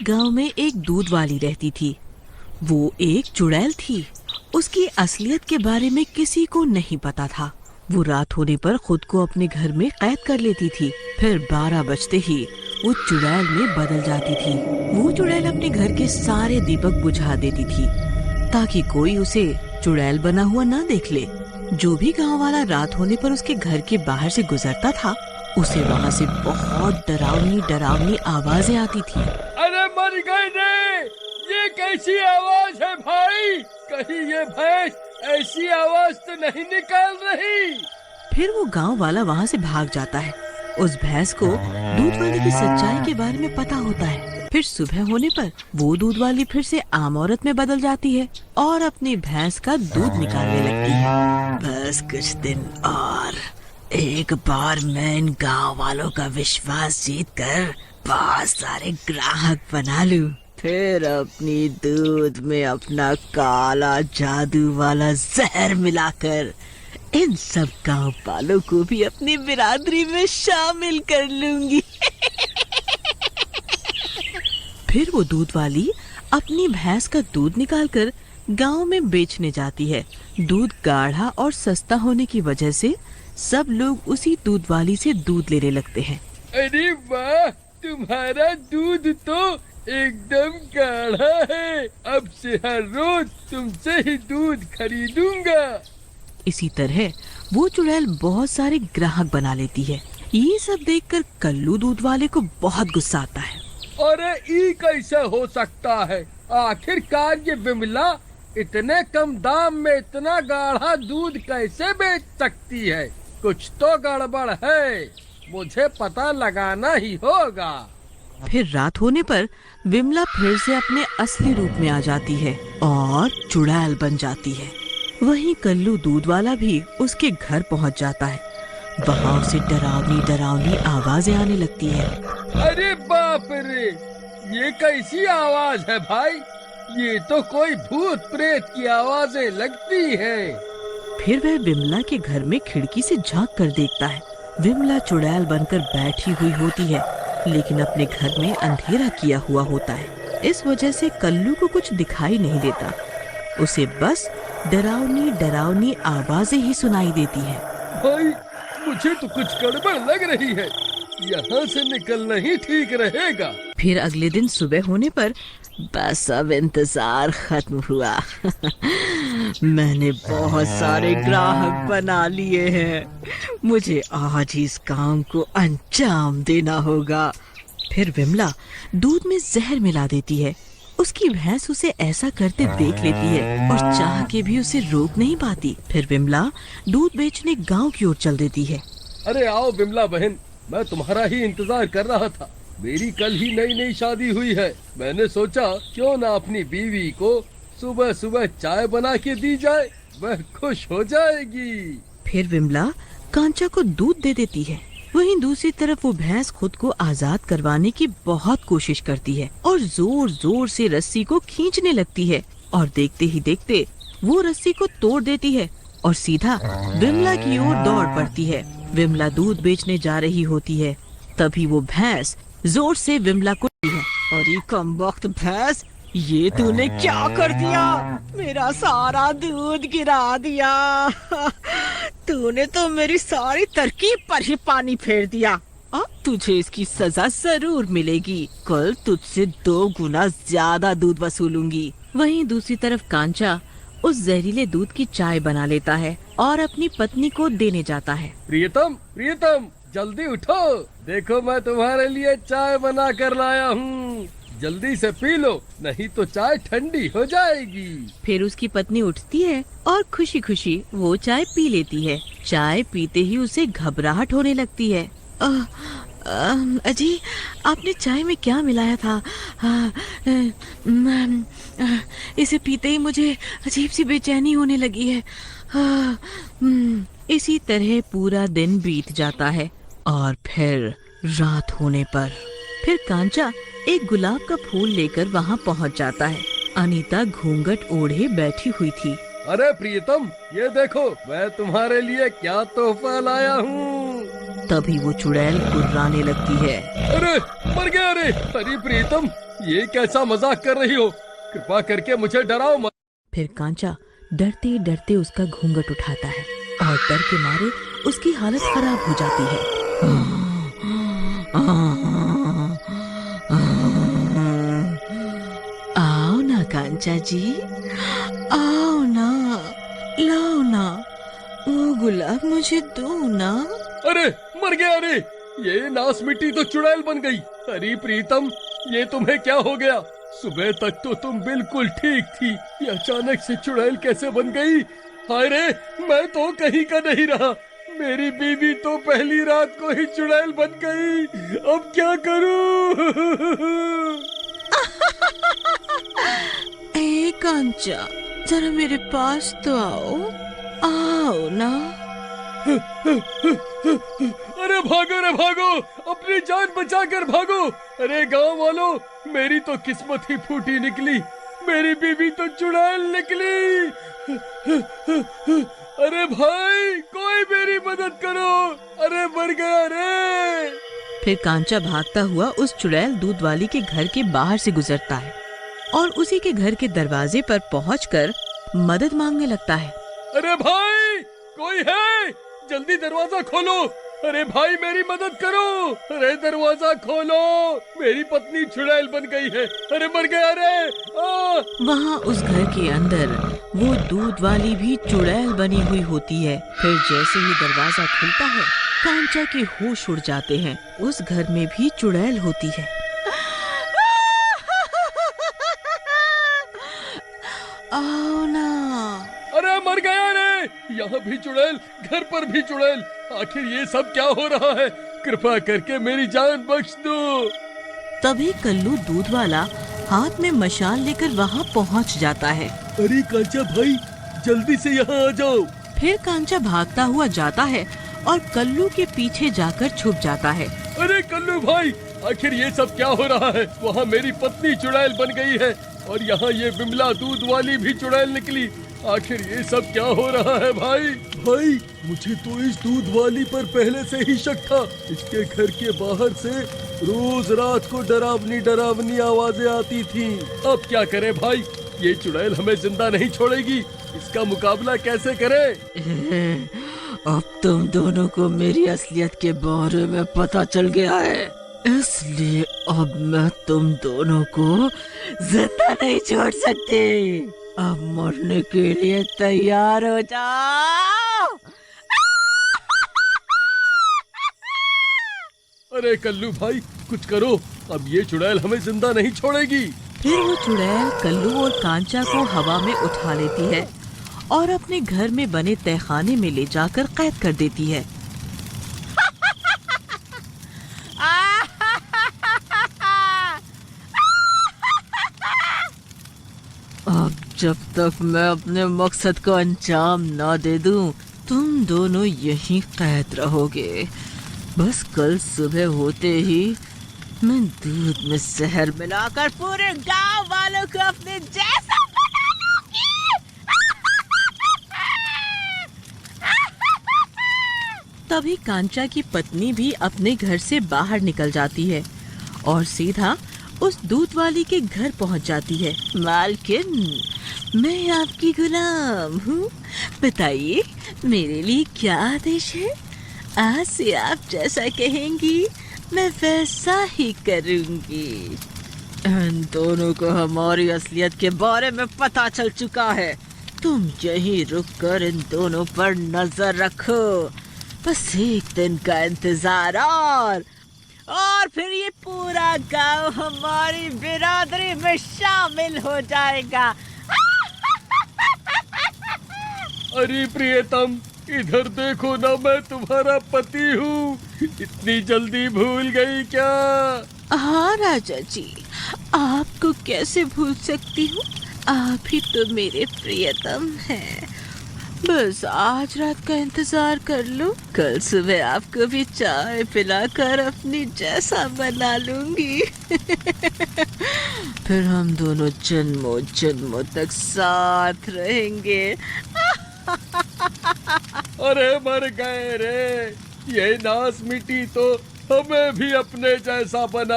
गांव में एक दूध वाली रहती थी। वो एक चुड़ैल थी। उसकी असलियत के बारे में किसी को नहीं पता था। वो रात होने पर खुद को अपने घर में कैद कर लेती थी। फिर 12 बजते ही वो चुड़ैल में बदल जाती थी। वो चुड़ैल अपने घर के सारे दीपक बुझा देती थी ताकि कोई उसे चुड़ैल बना हुआ ना देख ले। जो भी गांव वाला रात होने पर उसके घर के बाहर से गुजरता था, उसे वहाँ से बहुत डरावनी डरावनी आवाजें आती थी। अरे मर गए रे, ये कैसी आवाज है भाई? कहीं ये भैंस ऐसी आवाज तो नहीं निकाल रही? फिर वो गांव वाला वहाँ से भाग जाता है। उस भैंस को दूध वाली की सच्चाई के बारे में पता होता है। फिर सुबह होने पर वो दूध वाली फिर से आम औरत में बदल जाती है और अपनी भैंस का दूध निकालने लगती है। बस कुछ दिन और, एक बार मैं इन गांव वालों का विश्वास जीत कर बहुत सारे ग्राहक बना लूं, फिर अपनी दूध में अपना काला जादू वाला जहर मिलाकर इन सब गांव वालों को भी अपनी बिरादरी में शामिल कर लूंगी। फिर वो दूध वाली अपनी भैंस का दूध निकालकर गांव में बेचने जाती है। दूध गाढ़ा और सस्ता होने की वजह से सब लोग उसी दूध वाली से दूध लेने लगते हैं। अरे वाह, तुम्हारा दूध तो एकदम गाढ़ा है। अब से हर रोज तुमसे ही दूध खरीदूंगा। इसी तरह वो चुड़ैल बहुत सारे ग्राहक बना लेती है। ये सब देखकर कल्लू दूध वाले को बहुत गुस्सा आता है। अरे ये कैसे हो सकता है? आखिरकार ये बिमला इतने कम दाम में इतना गाढ़ा दूध कैसे बेच सकती है? कुछ तो गड़बड़ है, मुझे पता लगाना ही होगा। फिर रात होने पर विमला फिर से अपने असली रूप में आ जाती है और चुड़ैल बन जाती है। वहीं कल्लू दूध वाला भी उसके घर पहुंच जाता है। वहाँ उसे डरावनी डरावनी आवाजें आने लगती है। अरे बाप रे, ये कैसी आवाज है भाई? ये तो कोई भूत प्रेत की आवाजें लगती है। फिर वह विमला के घर में खिड़की से झांक कर देखता है। विमला चुड़ैल बनकर बैठी हुई होती है, लेकिन अपने घर में अंधेरा किया हुआ होता है। इस वजह से कल्लू को कुछ दिखाई नहीं देता। उसे बस डरावनी डरावनी आवाजें ही सुनाई देती हैं। भाई, मुझे तो कुछ गड़बड़ लग रही है। यहाँ से निकलना ही ठीक रहेगा। फिर अगले दिन सुबह होने पर बस अब इंतजार खत्म हुआ। मैंने बहुत सारे ग्राहक बना लिए हैं। मुझे आज ही इस काम को अंजाम देना होगा। फिर विमला दूध में जहर मिला देती है। उसकी भैंस उसे ऐसा करते देख लेती है और चाह के भी उसे रोक नहीं पाती। फिर विमला दूध बेचने गांव की ओर चल देती है। अरे आओ विमला बहन, मैं तुम्हारा ही इंतजार कर रहा था। मेरी कल ही नई नई शादी हुई है। मैंने सोचा क्यों ना अपनी बीवी को सुबह सुबह चाय बना के दी जाए, वह खुश हो जाएगी। फिर विमला कांचा को दूध दे देती है। वहीं दूसरी तरफ वो भैंस खुद को आजाद करवाने की बहुत कोशिश करती है और जोर जोर से रस्सी को खींचने लगती है और देखते ही देखते वो रस्सी को तोड़ देती है और सीधा विमला की ओर दौड़ पड़ती है। विमला दूध बेचने जा रही होती है, तभी वो भैंस जोर से विमला को है। और ये कमबख्त भैंस, ये तूने क्या कर दिया? मेरा सारा दूध गिरा दिया। तूने तो मेरी सारी तरकीब पर ही पानी फेर दिया। अब तुझे इसकी सजा जरूर मिलेगी। कल तुझसे 2 गुना ज्यादा दूध वसूलूंगी। वहीं दूसरी तरफ कांचा उस जहरीले दूध की चाय बना लेता है और अपनी पत्नी को देने जाता है। प्रियतम, प्रियतम, जल्दी उठो, देखो मैं तुम्हारे लिए चाय बना कर लाया हूँ। जल्दी से पी लो, नहीं तो चाय ठंडी हो जाएगी। फिर उसकी पत्नी उठती है और खुशी खुशी वो चाय पी लेती है। चाय पीते ही उसे घबराहट होने लगती है। अजी, आपने चाय में क्या मिलाया था? इसे पीते ही मुझे अजीब सी बेचैनी होने लगी है। इसी तरह पूरा दिन बीत जाता है और फिर रात होने पर फिर कांचा एक गुलाब का फूल लेकर वहाँ पहुँच जाता है। अनीता घूंघट ओढ़े बैठी हुई थी। अरे प्रियतम, ये देखो मैं तुम्हारे लिए क्या तोहफा लाया हूँ। तभी वो चुड़ैल गुर्राने लगती है। अरे मर गया रे! अरे प्रियतम, ये कैसा मजाक कर रही हो? कृपा करके मुझे डराओ मत। फिर कांचा डरते डरते उसका घूंघट उठाता है और डर के मारे उसकी हालत खराब हो जाती है। आओ ना कांचा जी, आओ ना, लाओ ना, वो गुलाब मुझे दो ना। अरे मर गया रे, ये नास मिट्टी तो चुड़ैल बन गई। अरे प्रीतम, ये तुम्हें क्या हो गया? सुबह तक तो तुम बिल्कुल ठीक थी, ये अचानक से चुड़ैल कैसे बन गई? हाय रे, मैं तो कहीं का नहीं रहा। मेरी बीवी तो पहली रात को ही चुड़ैल बन गई। अब क्या करूं? ए कांचा, जरा मेरे पास तो आओ, आओ ना। अरे भागो रे भागो, अपनी जान बचाकर भागो। अरे गांव वालों, मेरी तो किस्मत ही फूटी निकली, मेरी बीवी तो चुड़ैल निकली। अरे भाई, कोई मेरी मदद करो, अरे मर गया रे। फिर कांचा भागता हुआ उस चुड़ैल दूध वाली के घर के बाहर से गुजरता है और उसी के घर के दरवाजे पर पहुंचकर मदद मांगने लगता है। अरे भाई, कोई है? जल्दी दरवाजा खोलो। अरे भाई, मेरी मदद करो। अरे दरवाजा खोलो, मेरी पत्नी चुड़ैल बन गई है। अरे मर गया रे। वहाँ उस घर के अंदर वो दूध वाली भी चुड़ैल बनी हुई होती है। फिर जैसे ही दरवाजा खुलता है, कांचा के होश उड़ जाते हैं। उस घर में भी चुड़ैल होती है। आओ ना। अरे मर गया रे, यहाँ भी चुड़ैल, घर पर भी चुड़ैल। आखिर ये सब क्या हो रहा है? कृपा करके मेरी जान बख्श दो। तभी कल्लू दूध वाला हाथ में मशाल लेकर वहाँ पहुँच जाता है। अरे कांचा भाई, जल्दी से यहाँ आ जाओ। फिर कांचा भागता हुआ जाता है और कल्लू के पीछे जाकर छुप जाता है। अरे कल्लू भाई, आखिर ये सब क्या हो रहा है? वहाँ मेरी पत्नी चुड़ैल बन गई है और यहाँ ये बिमला दूध वाली भी चुड़ैल निकली। आखिर ये सब क्या हो रहा है भाई? भाई, मुझे तो इस दूध वाली पर पहले से ही शक था। इसके घर के बाहर से रोज रात को डरावनी डरावनी आवाजें आती थी। अब क्या करें भाई? ये चुड़ैल हमें जिंदा नहीं छोड़ेगी, इसका मुकाबला कैसे करें? अब तुम दोनों को मेरी असलियत के बारे में पता चल गया है, इसलिए अब मैं तुम दोनों को जिंदा नहीं छोड़ सकती। अब मरने के लिए तैयार हो जाओ। अरे कल्लू भाई, कुछ करो, अब ये चुड़ैल हमें जिंदा नहीं छोड़ेगी। फिर वो चुड़ैल कल्लू और कांचा को हवा में उठा लेती है और अपने घर में बने तहखाने में ले जाकर कैद कर देती है। अब जब तक मैं अपने मकसद को अंजाम ना दे दूं, तुम दोनों यहीं कैद रहोगे। बस कल सुबह होते ही मैं दूध में जहर मिलाकर पूरे गांव वालों को अपने जैसा बना लूंगी। तभी कांचा की पत्नी भी अपने घर से बाहर निकल जाती है और सीधा उस दूध वाली के घर पहुंच जाती है। मालकिन, मैं आपकी गुलाम हूँ, बताइए मेरे लिए क्या आदेश है? आज से आप जैसा कहेंगी मैं वैसा ही करूंगी। इन दोनों को हमारी असलियत के बारे में पता चल चुका है। तुम यहीं रुककर इन दोनों पर नजर रखो। बस एक दिन का इंतजार और फिर ये पूरा गांव हमारी बिरादरी में शामिल हो जाएगा। अरे प्रियतम, इधर देखो ना, मैं तुम्हारा पति हूँ। इतनी जल्दी भूल गई क्या? हाँ राजा जी, आपको कैसे भूल सकती हूँ? आप ही तो मेरे प्रियतम हैं। बस आज रात का इंतजार कर लो, कल सुबह आपको भी चाय पिलाकर अपनी जैसा बना लूंगी। फिर हम दोनों जन्मों जन्मों तक साथ रहेंगे। अरे मर गए रे, ये नास मिट्टी तो हमें भी अपने जैसा बना